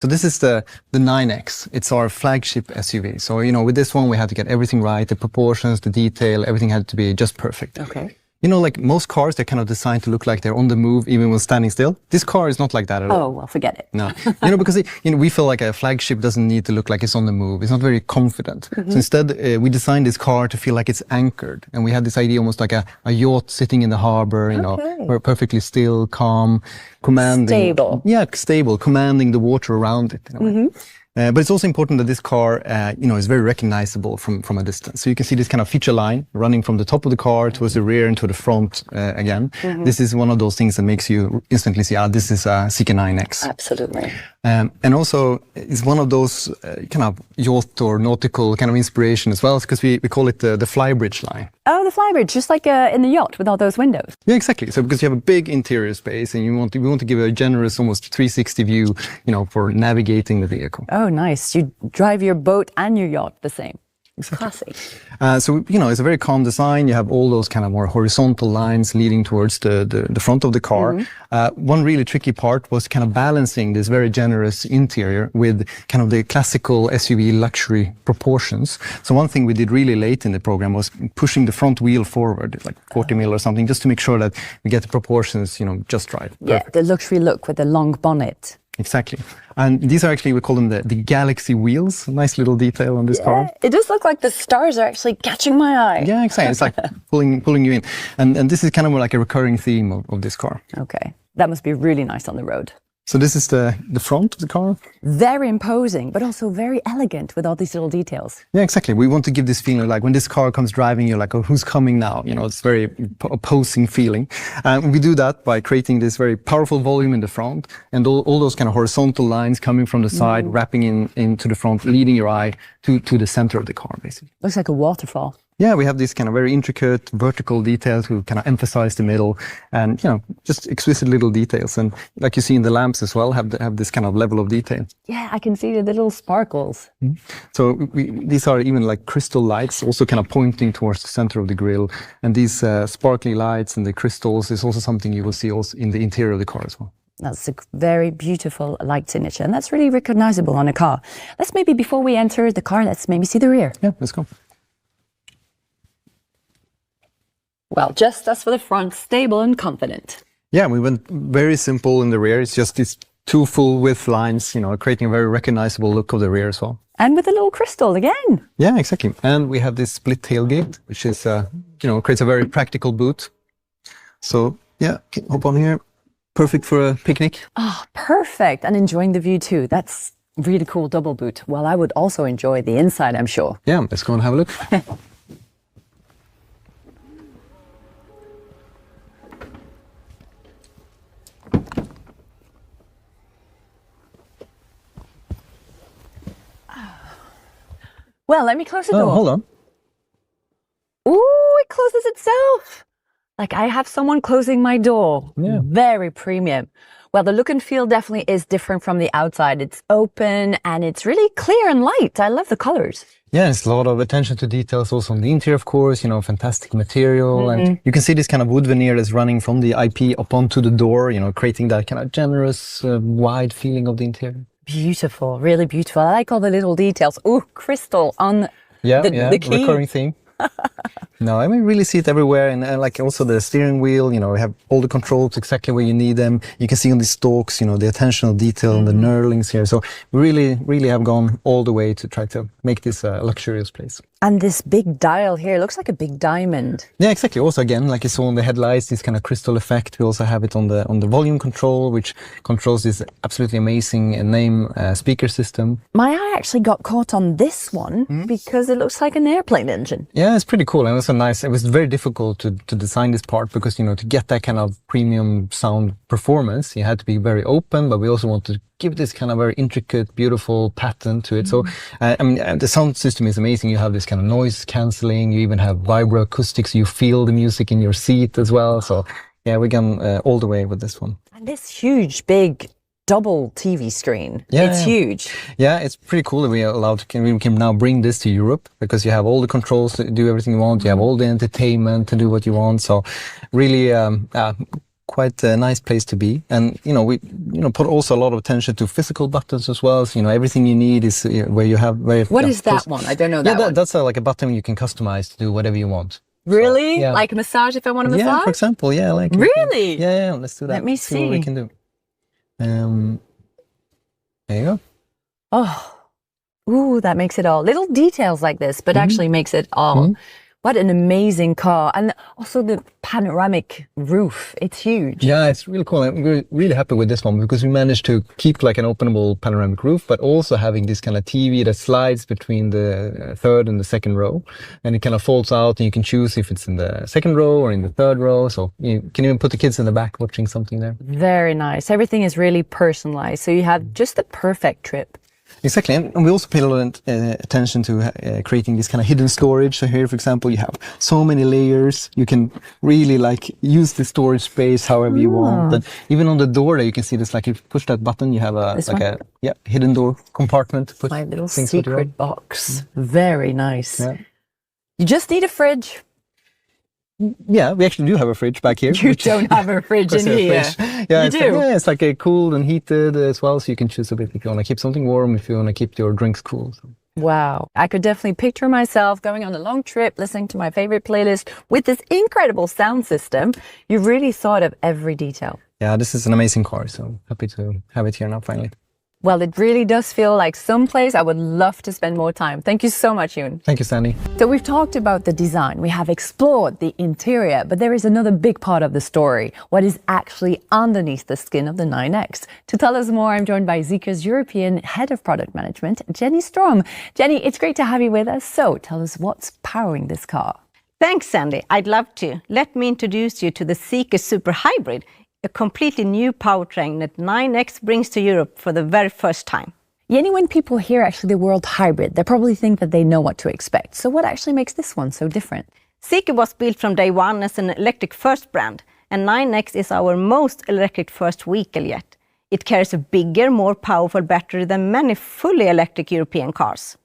So this is the 9X. It's our flagship SUV. So, with this one, we had to get everything right, the proportions, the detail, everything had to be just perfect. Okay. Like most cars, they're kind of designed to look like they're on the move even when standing still. This car is not like that at all. Oh, well, forget it. No, because we feel like a flagship doesn't need to look like it's on the move. It's not very confident. So instead, we designed this car to feel like it's anchored. And we had this idea almost like a yacht sitting in the harbor, where perfectly still, calm, commanding. Stable. Yeah, stable, commanding the water around it in a way. But it's also important that this car, is very recognizable from a distance. So you can see this kind of feature line running from the top of the car towards the rear and to the front again. This is one of those things that makes you instantly see, this is a Zeekr 9X. Absolutely. And also, it's one of those kind of yacht or nautical kind of inspiration as well, because we call it the flybridge line. Oh, the flybridge, just like in the yacht with all those windows. Yeah, exactly. So because you have a big interior space and we want to give a generous, almost 360 view, for navigating the vehicle. Oh, nice. You drive your boat and your yacht the same. Exactly. Classy. So, it's a very calm design. You have all those kind of more horizontal lines leading towards the front of the car. One really tricky part was kind of balancing this very generous interior with kind of the classical SUV luxury proportions. So one thing we did really late in the program was pushing the front wheel forward, like 40 mil or something, just to make sure that we get the proportions, just right. Yeah, the luxury look with the long bonnet. Exactly. And these are actually, we call them the Galaxy wheels. A nice little detail on this car. It does look like the stars are actually catching my eye. Yeah, exactly. It's like pulling you in. And this is kind of more like a recurring theme of this car. Okay. That must be really nice on the road. So this is the front of the car. Very imposing, but also very elegant with all these little details. Yeah, exactly. We want to give this feeling like when this car comes driving, you're like, oh, who's coming now? It's very opposing feeling. And we do that by creating this very powerful volume in the front and all those kind of horizontal lines coming from the side, wrapping into the front, leading your eye to the center of the car, basically. Looks like a waterfall. Yeah, we have this kind of very intricate vertical details to kind of emphasize the middle and, just exquisite little details. And like you see in the lamps as well, have this kind of level of detail. Yeah, I can see the little sparkles. So these are even like crystal lights, also kind of pointing towards the center of the grille. And these sparkly lights and the crystals is also something you will see also in the interior of the car as well. That's a very beautiful light signature, and that's really recognizable on a car. Let's maybe, before we enter the car, let's maybe see the rear. Yeah, let's go. Well, just as for the front, stable and confident. Yeah, we went very simple in the rear. It's just these two full width lines, creating a very recognizable look of the rear as well. And with a little crystal again. Yeah, exactly. And we have this split tailgate, which is, creates a very practical boot. So yeah, hop on here. Perfect for a picnic. Oh, perfect. And enjoying the view too. That's really cool double boot. Well, I would also enjoy the inside, I'm sure. Yeah, let's go and have a look. Well, let me close the door. Oh, hold on. Ooh, it closes itself. Like I have someone closing my door. Yeah. Very premium. Well, the look and feel definitely is different from the outside. It's open and it's really clear and light. I love the colors. Yeah, it's a lot of attention to details also on the interior, of course, fantastic material. And you can see this kind of wood veneer that's running from the IP up onto the door, creating that kind of generous, wide feeling of the interior. Beautiful, really beautiful. I like all the little details. Ooh, crystal on the key. Recurring theme. No, I mean, really see it everywhere. And like also the steering wheel, we have all the controls exactly where you need them. You can see on the stalks, the attentional detail and the knurlings here. So we really, really have gone all the way to try to make this a luxurious place. And this big dial here looks like a big diamond. Yeah, exactly. Also, again, like you saw on the headlights, this kind of crystal effect. We also have it on the volume control, which controls this absolutely amazing name speaker system. My eye actually got caught on this one because it looks like an airplane engine. Yeah, it's pretty cool. And also nice. It was very difficult to design this part because, to get that kind of premium sound performance, you had to be very open, but we also want to give this kind of very intricate, beautiful pattern to it. So, the sound system is amazing. You have this kind of noise cancelling. You even have vibroacoustics. You feel the music in your seat as well. So, yeah, we've gone all the way with this one. And this huge, big double TV screen. Yeah, it's huge. Yeah, it's pretty cool that we can now bring this to Europe because you have all the controls to do everything you want. You have all the entertainment to do what you want. So, really, quite a nice place to be. And, we, put also a lot of attention to physical buttons as well. So, everything you need is where you have... What is that one? I don't know that one. That's like a button you can customize to do whatever you want. Really? So, yeah. Like a massage if I want a massage? Yeah, for example. Yeah, like... Really? Yeah, let's do that. Let me see. What we can do. There you go. Oh, ooh, that makes it all. Little details like this, but actually makes it all. What an amazing car. And also the panoramic roof. It's huge. Yeah, it's really cool. I'm really happy with this one because we managed to keep like an openable panoramic roof, but also having this kind of TV that slides between the third and the second row. And it kind of folds out and you can choose if it's in the second row or in the third row. So you can even put the kids in the back watching something there. Very nice. Everything is really personalized. So you have just the perfect trip. Exactly, and we also pay a lot of attention to creating this kind of hidden storage. So here, for example, you have so many layers. You can really like use the storage space however you want. And even on the door there, you can see this, like if you push that button, you have a hidden door compartment to put my little things secret box. Very nice. Yeah. You just need a fridge. Yeah, we actually do have a fridge back here. You don't have a fridge in here. Yeah, you do? It's like a cooled and heated as well, so you can choose a bit if you want to keep something warm, if you want to keep your drinks cool. So. Wow. I could definitely picture myself going on a long trip, listening to my favorite playlist with this incredible sound system. You really thought of every detail. Yeah, this is an amazing car, so happy to have it here now finally. Well, it really does feel like someplace I would love to spend more time. Thank you so much, Yoon. Thank you, Sandy. So we've talked about the design, we have explored the interior, but there is another big part of the story, what is actually underneath the skin of the 9X. To tell us more, I'm joined by Zeekr's European Head of Product Management, Jenny Strom. Jenny, it's great to have you with us. So tell us what's powering this car. Thanks, Sandy. I'd love to. Let me introduce you to the Zeekr Super Hybrid, a completely new powertrain that 9X brings to Europe for the very first time. Jenny, when people hear actually the word hybrid, they probably think that they know what to expect. So what actually makes this one so different? Zeekr was built from day one as an electric-first brand, and 9X is our most electric-first vehicle yet. It carries a bigger, more powerful battery than many fully electric European cars.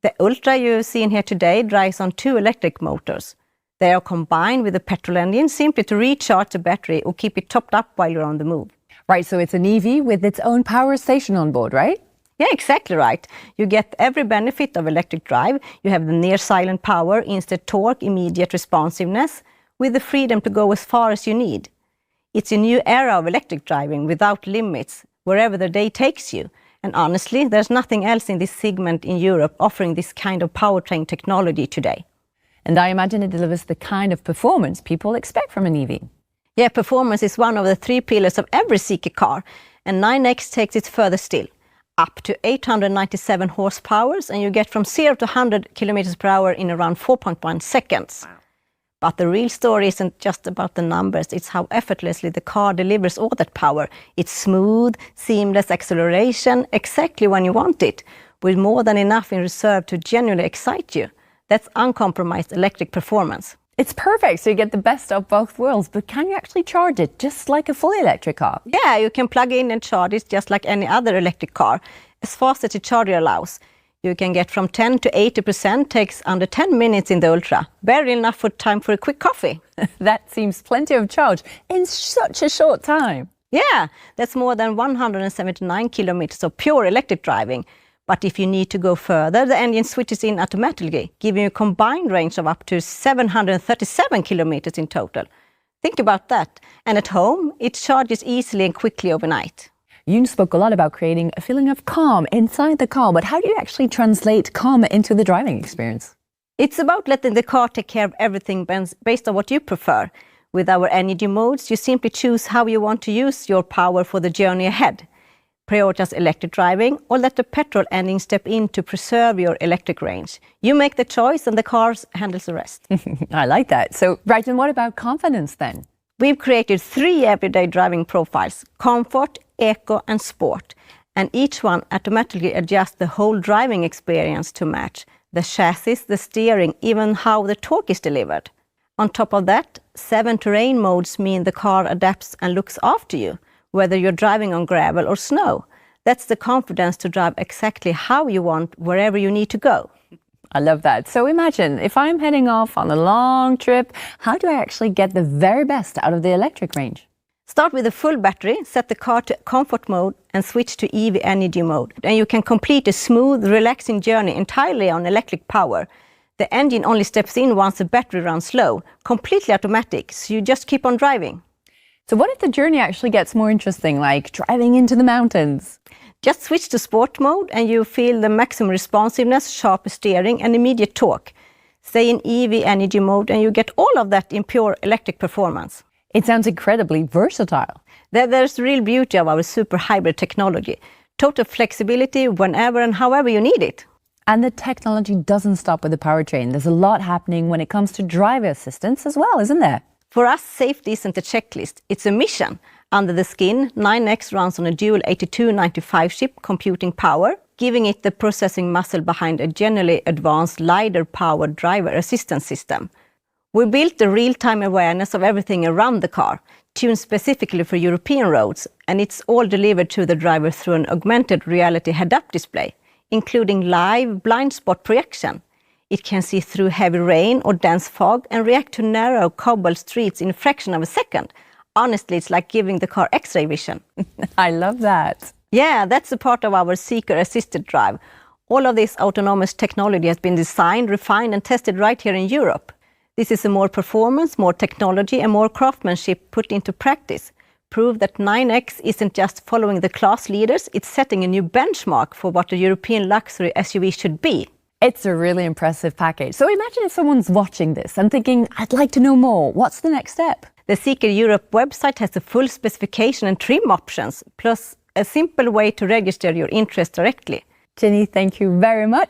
The Ultra you see in here today drives on 2 electric motors. They are combined with a petrol engine simply to recharge the battery or keep it topped up while you're on the move. Right, so it's an EV with its own power station on board, right? Yeah, exactly right. You get every benefit of electric drive. You have the near silent power, instant torque, immediate responsiveness, with the freedom to go as far as you need. It's a new era of electric driving without limits, wherever the day takes you. And honestly, there's nothing else in this segment in Europe offering this kind of powertrain technology today. And I imagine it delivers the kind of performance people expect from an EV. Yeah, performance is one of the 3 pillars of every Zeekr car, and 9X takes it further still. Up to 897 horsepower, and you get from 0 to 100 kilometers per hour in around 4.1 seconds. Wow. But the real story isn't just about the numbers, it's how effortlessly the car delivers all that power. It's smooth, seamless acceleration, exactly when you want it, with more than enough in reserve to genuinely excite you. That's uncompromised electric performance. It's perfect, so you get the best of both worlds, but can you actually charge it just like a fully electric car? Yeah, you can plug in and charge it just like any other electric car, as fast as the charger allows. You can get from 10 to 80%, takes under 10 minutes in the Ultra. Barely enough for time for a quick coffee. That seems plenty of charge in such a short time. Yeah, that's more than 179 kilometers of pure electric driving. But if you need to go further, the engine switches in automatically, giving you a combined range of up to 737 kilometers in total. Think about that. And at home, it charges easily and quickly overnight. You spoke a lot about creating a feeling of calm inside the car, but how do you actually translate calm into the driving experience? It's about letting the car take care of everything based on what you prefer. With our energy modes, you simply choose how you want to use your power for the journey ahead. Prioritize electric driving or let the petrol engine step in to preserve your electric range. You make the choice and the car handles the rest. I like that. So, right, and what about confidence then? We've created 3 everyday driving profiles: comfort, eco and sport. And each one automatically adjusts the whole driving experience to match the chassis, the steering, even how the torque is delivered. On top of that, 7 terrain modes mean the car adapts and looks after you, whether you're driving on gravel or snow. That's the confidence to drive exactly how you want, wherever you need to go. I love that. So imagine if I'm heading off on a long trip, how do I actually get the very best out of the electric range? Start with a full battery, set the car to comfort mode and switch to EV energy mode. And you can complete a smooth, relaxing journey entirely on electric power. The engine only steps in once the battery runs low, completely automatic, so you just keep on driving. So what if the journey actually gets more interesting, like driving into the mountains? Just switch to sport mode and you feel the maximum responsiveness, sharp steering and immediate torque. Stay in EV energy mode and you get all of that in pure electric performance. It sounds incredibly versatile. There's the real beauty of our super hybrid technology. Total flexibility whenever and however you need it. And the technology doesn't stop with the powertrain. There's a lot happening when it comes to driver assistance as well, isn't there? For us, safety isn't a checklist, it's a mission. Under the skin, 9X runs on a dual 8295 chip computing power, giving it the processing muscle behind a generally advanced LiDAR-powered driver assistance system. We built the real-time awareness of everything around the car, tuned specifically for European roads, and it's all delivered to the driver through an augmented reality head-up display, including live blind spot projection. It can see through heavy rain or dense fog and react to narrow cobbled streets in a fraction of a second. Honestly, it's like giving the car X-ray vision. I love that. Yeah, that's a part of our Zeekr assisted drive. All of this autonomous technology has been designed, refined and tested right here in Europe. This is a more performance, more technology and more craftsmanship put into practice. Prove that 9X isn't just following the class leaders, it's setting a new benchmark for what a European luxury SUV should be. It's a really impressive package. So imagine if someone's watching this and thinking, I'd like to know more. What's the next step? The Zeekr Europe website has a full specification and trim options, plus a simple way to register your interest directly. Jenny, thank you very much.